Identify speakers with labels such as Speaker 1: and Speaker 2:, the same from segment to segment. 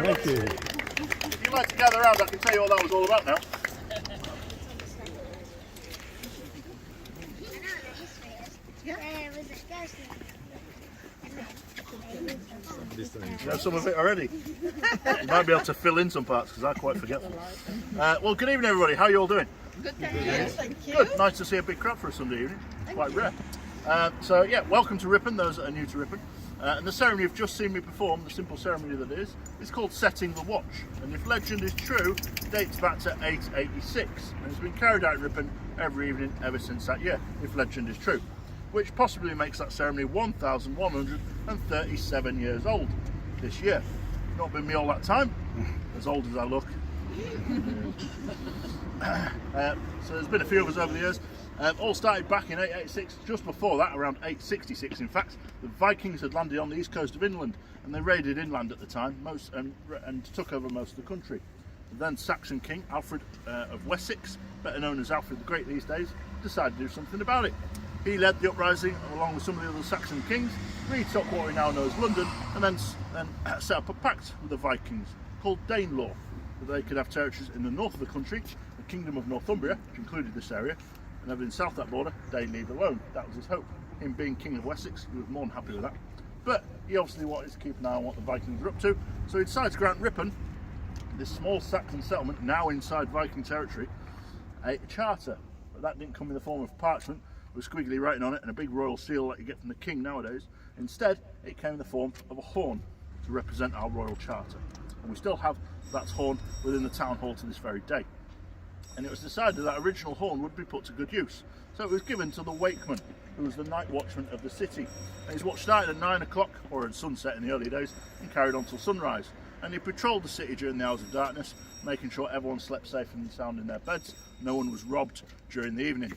Speaker 1: Thank you.
Speaker 2: If you'd like to gather around, I can tell you what that was all about now. You know some of it already. You might be able to fill in some parts because I'm quite forgetful. Well, good evening everybody. How are you all doing?
Speaker 3: Good, thank you.
Speaker 2: Good. Nice to see a big crowd for a Sunday evening. Quite rare. So yeah, welcome to Ripon, those that are new to Ripon. And the ceremony you've just seen me perform, the simple ceremony that is called Setting the Watch. And if legend is true, dates back to 886. And it's been carried out in Ripon every evening ever since that year, if legend is true. Which possibly makes that ceremony 1,137 years old this year. Not been me all that time, as old as I look. So there's been a few of us over the years. All started back in 886. Just before that, around 866 in fact, the Vikings had landed on the east coast of England and they raided inland at the time and took over most of the country. The then Saxon king Alfred of Wessex, better known as Alfred the Great these days, decided to do something about it. He led the uprising along with some of the other Saxon kings, retook what we now know as London, and then set up a pact with the Vikings called Danelaw, that they could have territories in the north of the country, the kingdom of Northumbria, which included this area, and everything south of that border, they'd leave alone. That was his hope. Him being king of Wessex, he was more than happy with that. But he obviously wanted to keep an eye on what the Vikings were up to, so he decided to grant Ripon, this small Saxon settlement, now inside Viking territory, a charter. But that didn't come in the form of parchment with squiggly writing on it and a big royal seal like you get from the king nowadays. Instead, it came in the form of a horn to represent our royal charter. And we still have that horn within the town hall to this very day. And it was decided that original horn would be put to good use. So it was given to the wakeman, who was the night watchman of the city. And his watch started at 9 o'clock, or at sunset in the early days, and carried on till sunrise. And he patrolled the city during the hours of darkness, making sure everyone slept safe and sound in their beds. No one was robbed during the evening.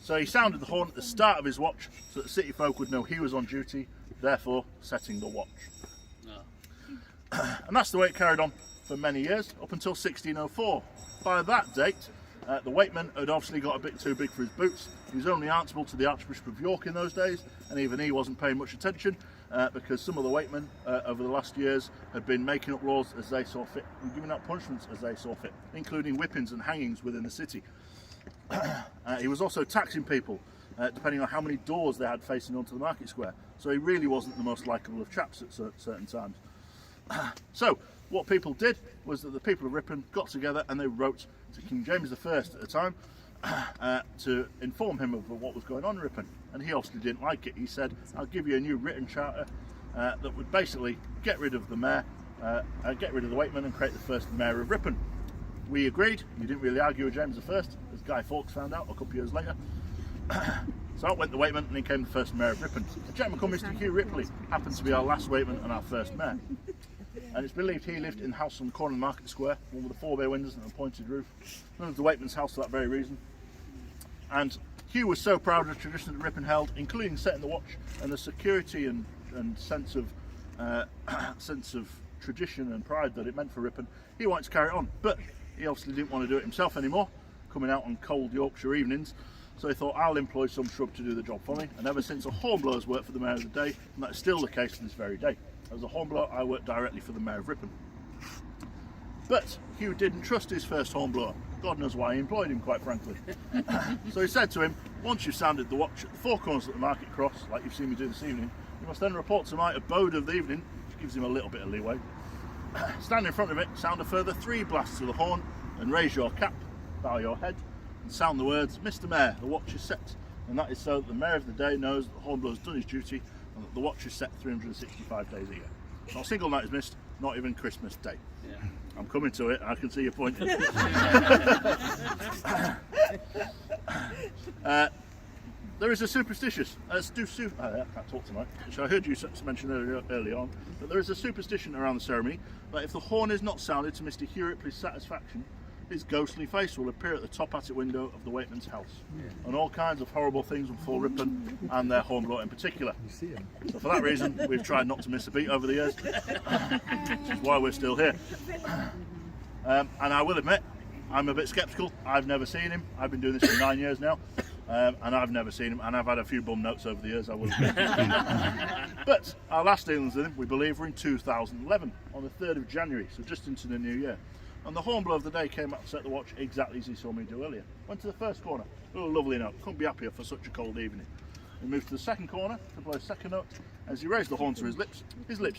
Speaker 2: So he sounded the horn at the start of his watch so that city folk would know he was on duty, therefore setting the watch. And that's the way it carried on for many years, up until 1604. By that date, the waitman had obviously got a bit too big for his boots. He was only answerable to the Archbishop of York in those days, and even he wasn't paying much attention because some of the waitmen over the last years had been making up laws as they saw fit and giving out punishments as they saw fit, including whippings and hangings within the city. He was also taxing people depending on how many doors they had facing onto the market square, so he really wasn't the most likeable of chaps at certain times. So what people did was that the people of Ripon got together and they wrote to King James I at the time to inform him of what was going on in Ripon, and he obviously didn't like it. He said, I'll give you a new written charter that would basically get rid of the mayor, get rid of the waitman and create the first mayor of Ripon. We agreed. He didn't really argue with James I, as Guy Fawkes found out a couple of years later. So out went the waitman and he became the first mayor of Ripon. A gentleman called Mr. Hugh Ripley happened to be our last waitman and our first mayor. And it's believed he lived in the house on the corner of the Market Square, one with the 4 bay windows and a pointed roof. Known as the waitman's house for that very reason. And Hugh was so proud of the tradition that Ripon held, including setting the watch and the security and sense of tradition and pride that it meant for Ripon. He wanted to carry it on, but he obviously didn't want to do it himself anymore, coming out on cold Yorkshire evenings. So he thought, I'll employ some shrub to do the job for me. And ever since, a hornblower's worked for the mayor of the day, and that's still the case to this very day. As a hornblower, I worked directly for the mayor of Ripon. But Hugh didn't trust his first hornblower. God knows why he employed him, quite frankly. So he said to him, once you've sounded the watch at the 4 corners of the market cross, like you've seen me do this evening, you must then report to my abode of the evening, which gives him a little bit of leeway. Stand in front of it, sound a further 3 blasts of the horn, and raise your cap, bow your head, and sound the words, Mr. Mayor, the watch is set. And that is so that the mayor of the day knows that the hornblower's done his duty and that the watch is set 365 days a year. Not a single night is missed, not even Christmas Day. Yeah. I'm coming to it, I can see your point. There is a superstition, I can't talk tonight, which I heard you mention early on, but there is a superstition around the ceremony that if the horn is not sounded to Mr. Hugh Ripley's satisfaction, his ghostly face will appear at the top attic window of the waitman's house. Yeah. And all kinds of horrible things will befall Ripon and their hornblower in particular. So for that reason, we've tried not to miss a beat over the years, which is why we're still here. And I will admit, I'm a bit sceptical. I've never seen him. I've been doing this for 9 years now. And I've never seen him, and I've had a few bum notes over the years, I will admit. But our last dealings with him, we believe, were in 2011, on the 3rd of January, so just into the new year. And the hornblower of the day came up to set the watch exactly as he saw me do earlier. Went to the first corner, oh lovely note, couldn't be happier for such a cold evening. He moved to the second corner to blow a second note. As he raised the horn to his lips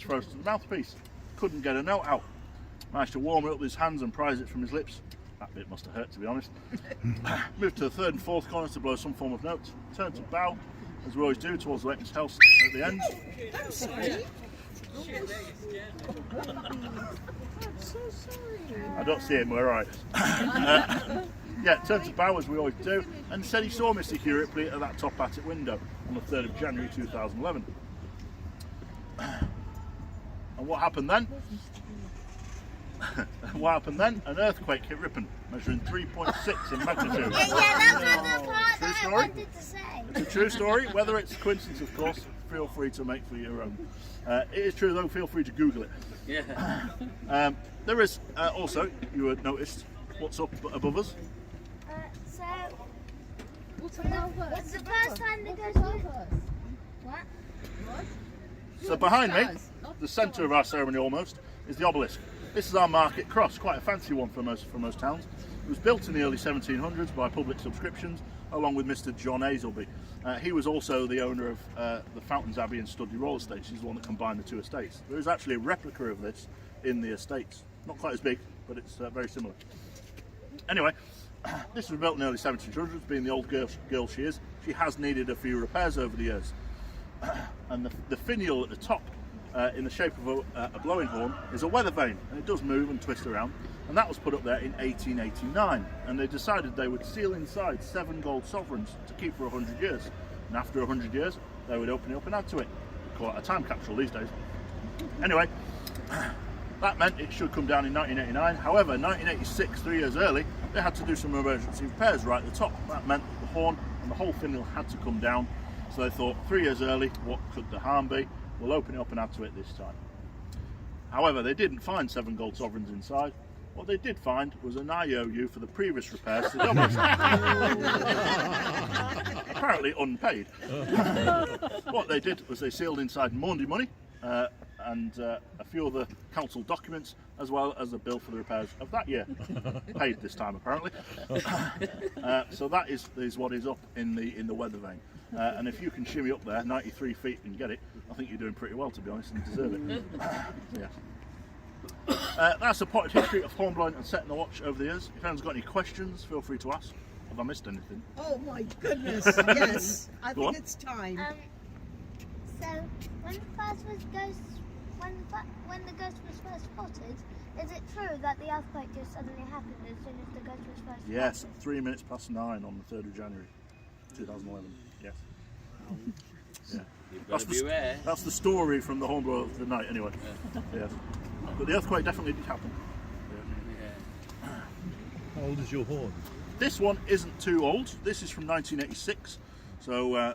Speaker 2: froze to the mouthpiece. Couldn't get a note out. Managed to warm it up with his hands and prise it from his lips. That bit must have hurt, to be honest. Moved to the 3rd and 4th corners to blow some form of note. Turned to bow, as we always do, towards the waitman's house at the end.
Speaker 3: I'm sorry. I'm so sorry.
Speaker 2: I don't see him, we're alright. Yeah, turned to bow, as we always do, and said he saw Mr. Hugh Ripley at that top attic window on the 3rd of January 2011. And what happened then? What happened then? An earthquake hit Ripon, measuring 3.6 in magnitude.
Speaker 1: Yeah, that's the part
Speaker 2: True
Speaker 1: that
Speaker 2: story?
Speaker 1: I wanted to say.
Speaker 2: It's a true story. Whether it's a coincidence, of course, feel free to make for your own. It is true, though. Feel free to Google it. Yeah. There is also, you had noticed, what's up above us?
Speaker 1: So, it's the first time they go to what?
Speaker 2: So behind me, the centre of our ceremony almost, is the Obelisk. This is our market cross, quite a fancy one for most towns. It was built in the early 1700s by public subscriptions, along with Mr. John Azelby. He was also the owner of the Fountains Abbey and Studley Royal Estates. He's the one that combined the 2 estates. There is actually a replica of this in the estates. Not quite as big, but it's very similar. Anyway, this was built in the early 1700s, being the old girl she is. She has needed a few repairs over the years. And the finial at the top, in the shape of a blowing horn, is a weather vane, and it does move and twist around, and that was put up there in 1889, and they decided they would seal inside 7 gold sovereigns to keep for 100 years, and after 100 years they would open it up and add to it. We call it a time capsule these days. Anyway, That meant it should come down in 1989. However, 1986, 3 years early, they had to do some emergency repairs right at the top. That meant the horn and the whole finial had to come down. So they thought, 3 years early, what could the harm be? We'll open it up and add to it this time. However, they didn't find 7 gold sovereigns inside. What they did find was an IOU for the previous repairs to the Obelisk. Apparently unpaid. What they did was they sealed inside Maundy money and a few other council documents, as well as a bill for the repairs of that year. Paid this time, apparently. So that is what is up in the weather vane. And if you can shimmy up there 93 feet and get it, I think you're doing pretty well, to be honest, and deserve it. Yeah. That's the potted history of hornblowing and setting the watch over the years. If anyone's got any questions, feel free to ask. Have I missed anything?
Speaker 3: Oh my goodness, yes. I
Speaker 2: Go
Speaker 3: think
Speaker 2: on.
Speaker 3: it's time.
Speaker 1: So when the ghost was first spotted, is it true that the earthquake just suddenly happened as soon as the ghost was first spotted?
Speaker 2: Yes, 3 minutes past 9 on the 3rd of January 2011. Yes. Yeah.
Speaker 4: You've got to beware.
Speaker 2: That's the story from the hornblower of the night, anyway. Yes. But the earthquake definitely did happen.
Speaker 4: Yeah.
Speaker 5: How old is your horn?
Speaker 2: This one isn't too old. This is from 1986, so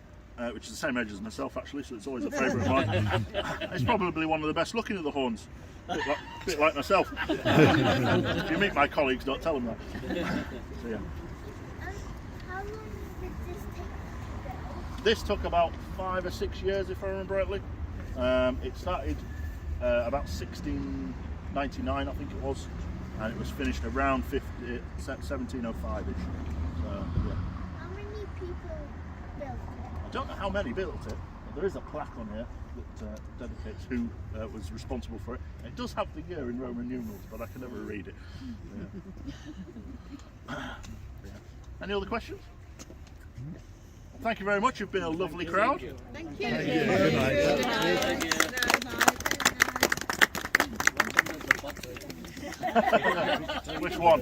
Speaker 2: which is the same age as myself, actually, so it's always a favourite of mine. It's probably one of the best looking of the horns. Bit like myself. If you meet my colleagues, don't tell them that. So, yeah.
Speaker 1: How long did this take to build?
Speaker 2: This took about 5 or 6 years, if I remember rightly. It started about 1699, I think it was, and it was finished around 1705-ish. So, yeah.
Speaker 1: How many people built it?
Speaker 2: I don't know how many built it, but there is a plaque on here that dedicates who was responsible for it. It does have the year in Roman numerals, but I can never read it. Yeah. Any other questions? Thank you very much. You've been a lovely crowd.
Speaker 3: Thank you.
Speaker 5: Good night.
Speaker 4: Thank you.
Speaker 2: Which one?